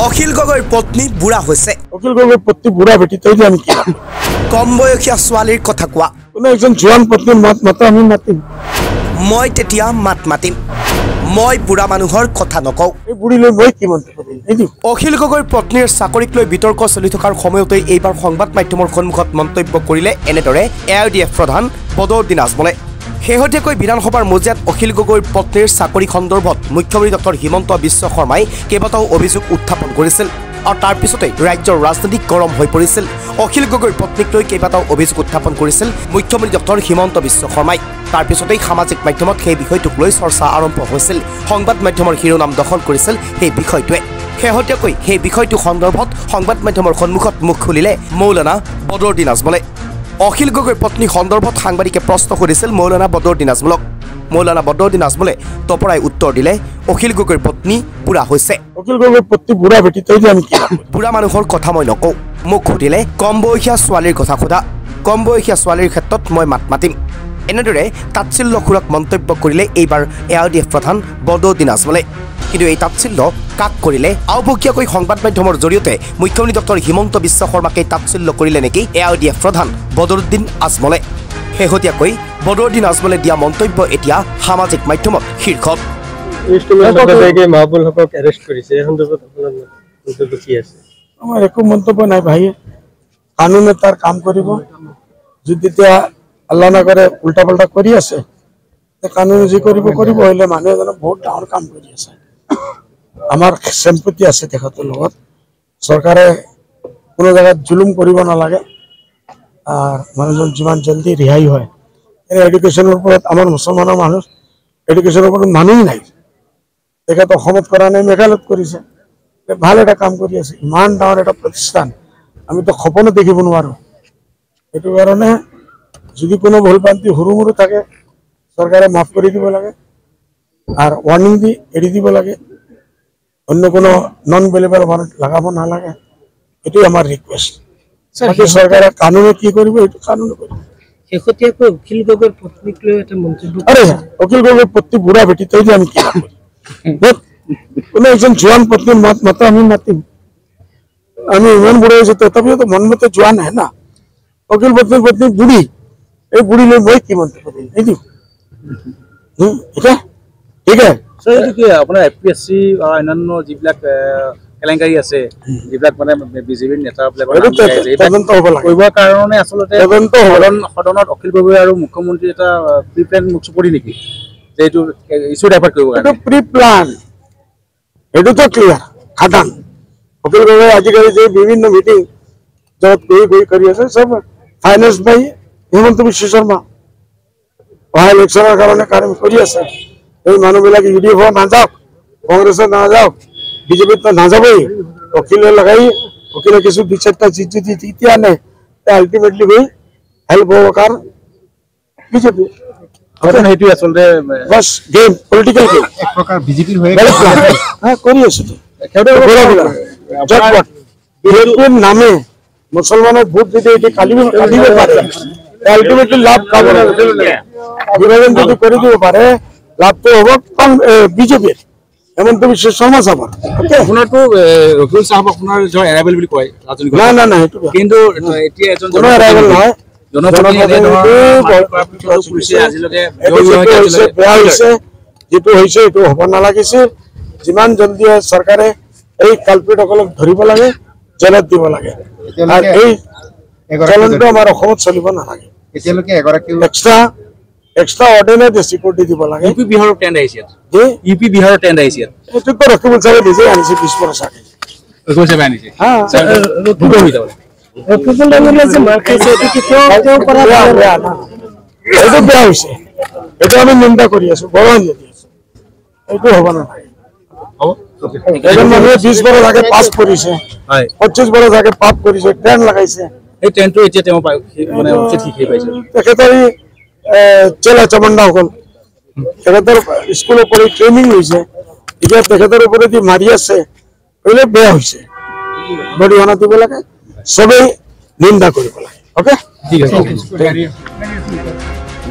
অখিল গগৈৰ পত্নী বুঢ়া হৈছে। অখিল গগৈৰ পত্নী বুঢ়া বেটি তই আমি কি কম বয়সীয়া ছোৱালীৰ কথা কোৱা। কোনো একজন জোৱান পত্নী মাত মাতা আমি মাতিম। মই তেতিয়া মাত মাতিম। মই বুঢ়া মানুহৰ কথা নকওঁ। এই বুঢ়ী লৈ মই কি মন্তব্য দিম। অখিল গগৈৰ পত্নীৰ চাকৰিক লৈ বিতৰ্ক চলি থকাৰ সময়তে এইবাৰ সংবাদ মাধ্যমৰ সন্মুখত মন্তব্য কৰিলে এনেদৰে AIDF প্ৰধান বদৰুদ্দিন আজমলে। শেহতীয়াকৈ বিধানসভাৰ মজিয়াত অখিল গগৈৰ পত্নীৰ চাকৰি সন্দৰ্ভত মুখ্যমন্ত্ৰী ডক্টৰ হিমন্ত বিশ্ব শৰ্মাই কেইবাটাও অভিযোগ উত্থাপন কৰিছিল আৰু তাৰ পিছতে ৰাজ্যৰ ৰাজনীতি গৰম হৈ পৰিছিল। অখিল গগৈৰ পত্নীক লৈ কেইবাটাও অভিযোগ উত্থাপন কৰিছিল মুখ্যমন্ত্ৰী ডক্টৰ হিমন্ত বিশ্ব শৰ্মাই। তাৰ পিছতেই সামাজিক মাধ্যমত সেই বিষয়টোক লৈ চৰ্চা আৰম্ভ হৈছিল। সংবাদ মাধ্যমৰ শিৰোনাম দখল কৰিছিল সেই বিষয়টোৱে। শেহতীয়াকৈ সেই বিষয়টো সন্দৰ্ভত সংবাদ মাধ্যমৰ সন্মুখত মুখ খুলিলে মৌলানা বদৰুদ্দিন আজমলে। অখিল গগৈৰ পত্নী সন্দৰ্ভত সাংবাদিকে প্ৰশ্ন সুধিছিল মৌলানা বদৰুদ্দিন আজমলক। মৌলানা বদৰুদ্দিন আজমলে তপৰাই উত্তৰ দিলে অখিল গগৈৰ পত্নী বুঢ়া হৈছে। অখিল গগৈৰ পত্নী বুঢ়া বেটি তই আমি কি বুঢ়া মানুহৰ কথা মই নকওঁ। মোক সুধিলে কম বয়সীয়া ছোৱালীৰ কথা সোধা। কম বয়সীয়া ছোৱালীৰ ক্ষেত্ৰত মই মাত মাতিম। এনেদৰে তাৎসিল্যসুলভ মন্তব্য কৰিলে এইবাৰ AIDF প্ৰধান বদৰুদ্দিন আজমলে। কিন্তু এই তাৎসিল্য কাক কৰিলে? আওপকীয়াকৈ সংবাদ মাধ্যমৰ জৰিয়তে মুখ্যমন্ত্ৰী ডক্টৰ হিমন্ত বিশ্ব শৰ্মাকে তাৎসিল্য কৰিলে নেকি AIDF প্ৰধান বদৰুদ্দিন আজমলে? শেহতীয়াকৈ বদৰুদ্দিন আজমলে দিয়া মন্তব্য এতিয়া সামাজিক মাধ্যমত শীৰ্ষত। আমাৰ একো মন্তব্য নাই ভাই। কানুনে তাৰ কাম কৰিব। যদি এতিয়া আল্লাহ না কৰে উল্টা পাল্টা কৰি আছে কানুনে যি কৰিব কৰিব। হলে মানুহ এজনে বহুত ডাঙৰ কাম কৰি আছে। আমাৰ চেম্পতি আছে তেখেতৰ লগত। চৰকাৰে কোনো জেগাত জুলুম কৰিব নালাগে। মানুহজন যিমান জলদি ৰেহাই হয়। এডুকেশ্যনৰ ওপৰত আমাৰ মুছলমানৰ মানুহ এডুকেশ্যনৰ ওপৰত মানুহেই নাই। তেখেত অসমত কৰা নাই, মেঘালয়ত কৰিছে। ভাল এটা কাম কৰি আছে। ইমান ডাঙৰ এটা প্ৰতিষ্ঠান আমিতো সপোনো দেখিব নোৱাৰো। সেইটো কাৰণে যদি কোনো ভুল ভ্ৰান্তি সৰু সৰু থাকে চৰকাৰে মাফ কৰি দিব লাগে আৰু ৱাৰ্নিং দি এৰি দিব লাগে। অন্য কোনো নন বেলেবল মানুহ লগাব নালাগে। এটাই আমাৰ ৰিকুৱেষ্ট। চৰকাৰে কানুনে কি কৰিব এইটো কানুনে কৰিব। শেহতীয়াকৈ অখিল গগৈৰ পত্নীক লৈ এটা মন্তব্য অখিল গগৈৰ পত্নী বুঢ়া বেটি তই আমি কি কোনো একজন জোৱান পত্নী মাত মাতা আমি মাতিম। আমি ইমান বুঢ়া হৈছো তথাপিও মন মতে যোৱা নাই না। অখিল পত্নীৰ পত্নী বুঢ়ী। এই বুঢ়ী লৈ মই কি মন্তব্য দিম এইটো ঠিক আছে। আপোনাৰ APSC বা অন্যান্য যিবিলাক কেলেংকাৰী আছে যিবিলাক মানে বিজেপিৰ নেতাবিলাকৰ কৰিবৰ কাৰণে আচলতে সদনত অখিল গগৈ আৰু মুখ্যমন্ত্ৰী এটা প্ৰি প্লেন মুখ্যমন্ত্ৰী নেকি যে এইটো ইছ্যু ডাইভাৰ্ট কৰিব কাৰণে? প্ৰি প্লান এইটোতো ক্লিয়াৰ খাটাং। অখিল গগৈ আজিকালি যে বিভিন্ন মিটিং য'ত গৈ কৰি আছে চব ফাইনেন্স বাই হিমন্ত বিশ্ব শৰ্মা। অহা ইলেকশ্যনৰ কাৰণে কাম কৰি আছে। এই মানুহবিলাক UDF নাযাওক, কংগ্ৰেছত নাযাওক, বিজেপিত নাযাবই। অখিলে লগাই অখিলে কিছু দুই চাৰটা জিত যদি জিতিয়া আনে আলটিমেটলি গৈ হেল্প হ'ব কাৰ বিজেপি। সেইটোৱে আচলতে বাছ গেম পলিটিকেল গেম এক প্ৰকাৰ বিজেপিৰ হৈ কৰি আছো। বিজেপিৰ নামে মুছলমানৰ ভোট যদি এটি কাটিব পাৰে আলটিমেটলি লাভ পাব। বিভাজন যদি কৰি দিব পাৰে লাভটো হ'ব বিজেপিৰ হেমন্ত বিশ্ব শৰ্মা চাহাবৰ। আপোনাৰতো ৰফিউল চাহাব আপোনাৰ এৰাইবেল বুলি কয় না সেইটো কিন্তু এতিয়া এজন কোনো এৰাইবেল নহয়। বেয়া হৈছে যিটো হৈছে এইটো হ'ব নালাগিছিল। যিমান জলদি চৰকাৰে এই কালপিতসকলক ধৰিব লাগে, জেলত দিব লাগে। আৰু এই চলনটো আমাৰ অসমত চলিব নালাগে। এতিয়ালৈকে এগৰাকী এক্সট্ৰা অৰ্ডিনেৰি চিকিউৰিটি দিব লাগে। ইউপি বিহাৰৰ টেণ্ড আহিছে এইটোতো ৰকিবুল চাহে নিজে আনিছে 20 বছৰ আগে। এইটো বেয়া হৈছে। এইটো আমি নিন্দা কৰি আছো, গৰম দি আছো। এইটো হ'ব নালাগে। এজন মানুহে 20 বছৰ আগে পাছ কৰিছে, 25 বছৰ আগে পাপ কৰিছে, ট্ৰেইন লগাইছে। এই ট্ৰেইনটো এতিয়া তেওঁ মানে উচিত শিকি পাইছে। তেখেতৰ চেলা চামণ্ডা সকল তেখেতৰ স্কুলৰ পৰা ট্ৰেইনিং লৈছে। এতিয়া তেখেতৰ ওপৰেদি মাৰি আছে, এইলে বেয়া হৈছে। বডিৱানা দিব লাগে, সবেই নিন্দা কৰিব লাগে। অ'কে, ঠিক আছে।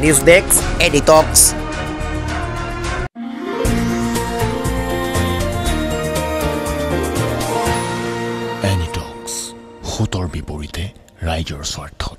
News desk এডিটক্স। এনিটক্স, সোঁতৰ বিপৰীতে ৰাইজৰ স্বাৰ্থত।